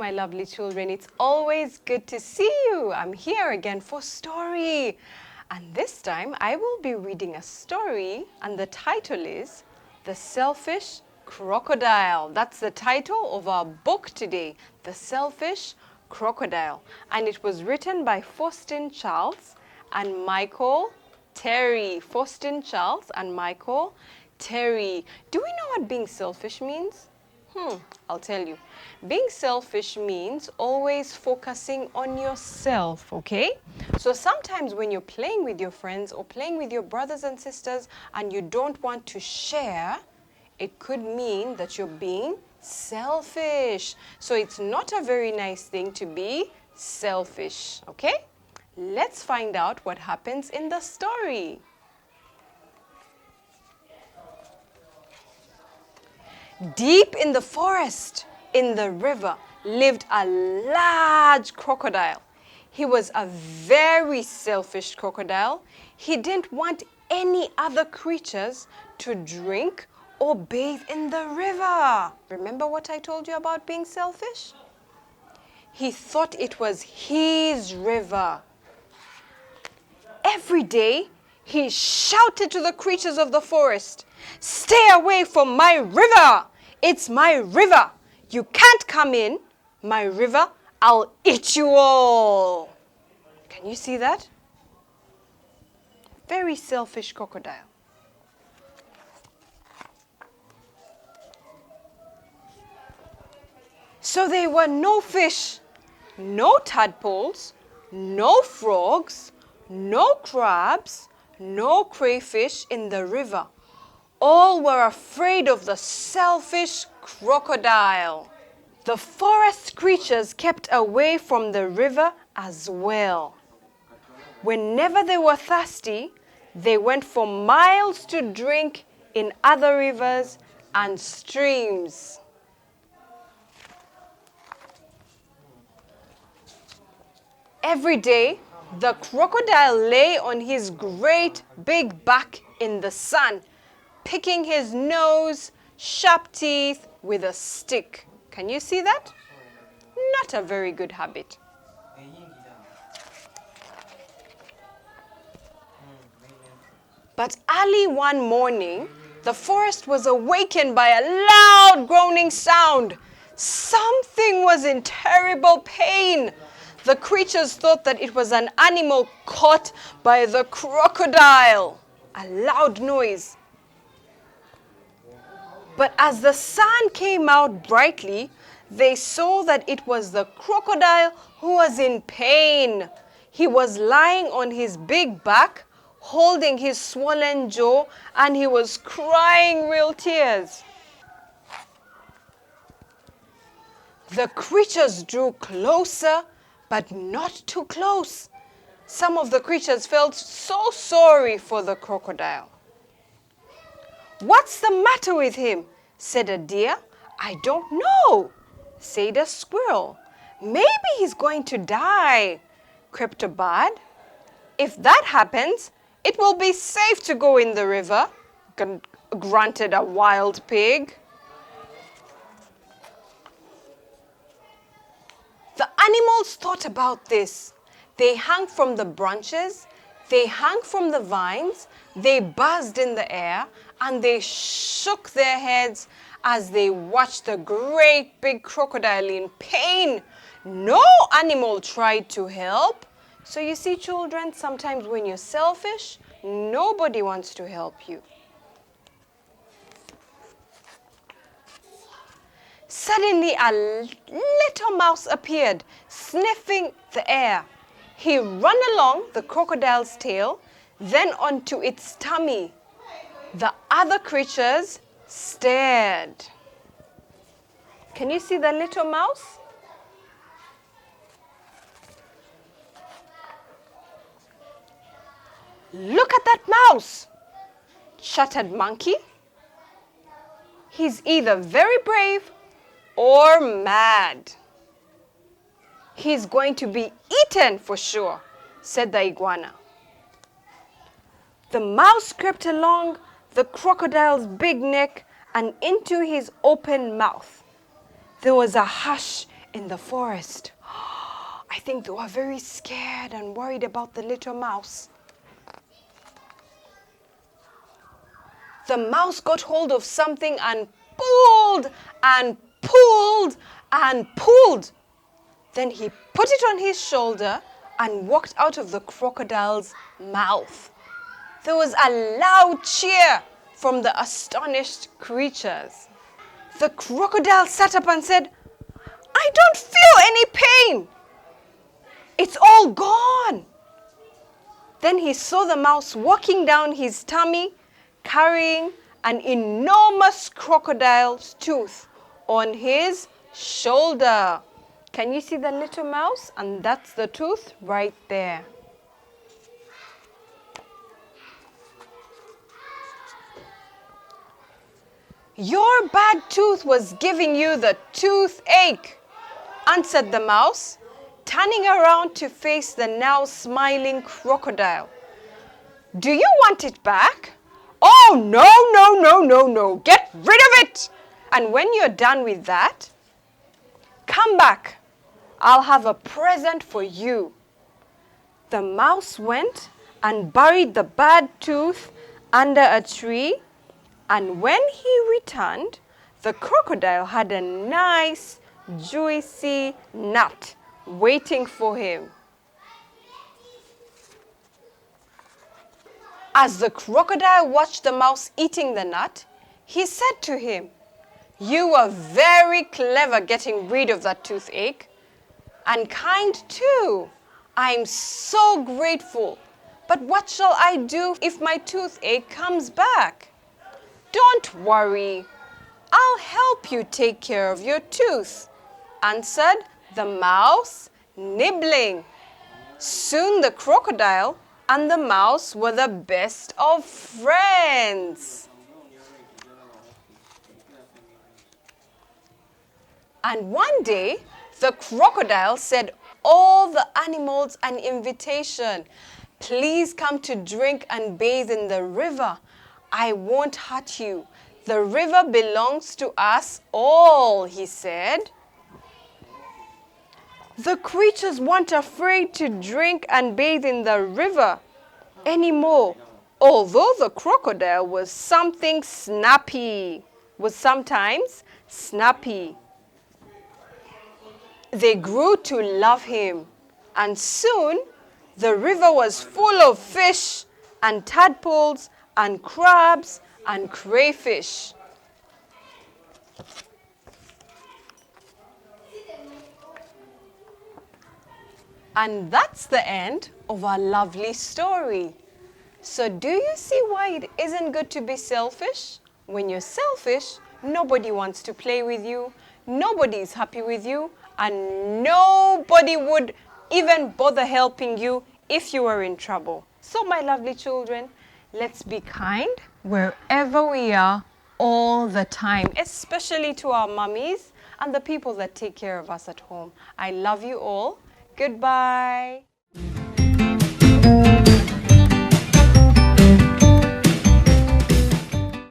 my lovely children. It's always good to see you. I'm here again for story. And this time I will be reading a story, and the title is The Selfish Crocodile. That's the title of our book today, The Selfish Crocodile. And it was written by Faustin Charles and Michael Terry. Faustin Charles and Michael Terry. Do we know what being selfish means? I'll tell you. Being selfish means always focusing on yourself, okay? So sometimes when you're playing with your friends or playing with your brothers and sisters and you don't want to share, it could mean that you're being selfish. So it's not a very nice thing to be selfish, okay? Let's find out what happens in the story. Deep in the forest, in the river, lived a large crocodile. He was a very selfish crocodile. He didn't want any other creatures to drink or bathe in the river. Remember what I told you about being selfish? He thought it was his river. Every day, he shouted to the creatures of the forest, "Stay away from my river! It's my river! You can't come in my river, I'll eat you all!" Can you see that? Very selfish crocodile. So there were no fish, no tadpoles, no frogs, no crabs, no crayfish in the river. All were afraid of the selfish crocodile. The forest creatures kept away from the river as well. Whenever they were thirsty, they went for miles to drink in other rivers and streams. Every day, the crocodile lay on his great big back in the sun, picking his nose, sharp teeth with a stick. Can you see that? Not a very good habit. But early one morning, the forest was awakened by a loud groaning sound. Something was in terrible pain. The creatures thought that it was an animal caught by the crocodile. A loud noise. But as the sun came out brightly, they saw that it was the crocodile who was in pain. He was lying on his big back, holding his swollen jaw, and he was crying real tears. The creatures drew closer, but not too close. Some of the creatures felt so sorry for the crocodile. "What's the matter with him?" said a deer. "I don't know," said a squirrel. "Maybe he's going to die," crept a bird. "If that happens, it will be safe to go in the river," grunted a wild pig. The animals thought about this. They hung from the branches, they hung from the vines, they buzzed in the air, and they shook their heads as they watched the great big crocodile in pain. No animal tried to help. So you see, children, sometimes when you're selfish, nobody wants to help you. Suddenly, a little mouse appeared, sniffing the air. He ran along the crocodile's tail, then onto its tummy. The other creatures stared. Can you see the little mouse? "Look at that mouse," chattered Monkey. "He's either very brave or mad." "He's going to be eaten for sure," said the iguana. The mouse crept along the crocodile's big neck and into his open mouth. There was a hush in the forest. I think they were very scared and worried about the little mouse. The mouse got hold of something and pulled and pulled and pulled. Then he put it on his shoulder and walked out of the crocodile's mouth. There was a loud cheer from the astonished creatures. The crocodile sat up and said, "I don't feel any pain. It's all gone." Then he saw the mouse walking down his tummy, carrying an enormous crocodile's tooth on his shoulder. Can you see the little mouse? And that's the tooth right there. "Your bad tooth was giving you the toothache," answered the mouse, turning around to face the now smiling crocodile. "Do you want it back?" "Oh, no, no, no, no, no. Get rid of it. And when you're done with that, come back. I'll have a present for you." The mouse went and buried the bad tooth under a tree, and when he returned, the crocodile had a nice, juicy nut waiting for him. As the crocodile watched the mouse eating the nut, he said to him, "You were very clever getting rid of that toothache, and kind too. I'm so grateful. But what shall I do if my toothache comes back?" "Don't worry. I'll help you take care of your tooth," answered the mouse, nibbling. Soon the crocodile and the mouse were the best of friends. And one day, the crocodile said all the animals an invitation. "Please come to drink and bathe in the river. I won't hurt you. The river belongs to us all," he said. The creatures weren't afraid to drink and bathe in the river anymore, although the crocodile was sometimes snappy. They grew to love him, and soon the river was full of fish and tadpoles and crabs and crayfish. And that's the end of our lovely story. So do you see why it isn't good to be selfish? When you're selfish, nobody wants to play with you, nobody is happy with you, and nobody would even bother helping you if you were in trouble. So my lovely children, let's be kind wherever we are all the time, especially to our mummies and the people that take care of us at home. I love you all. Goodbye.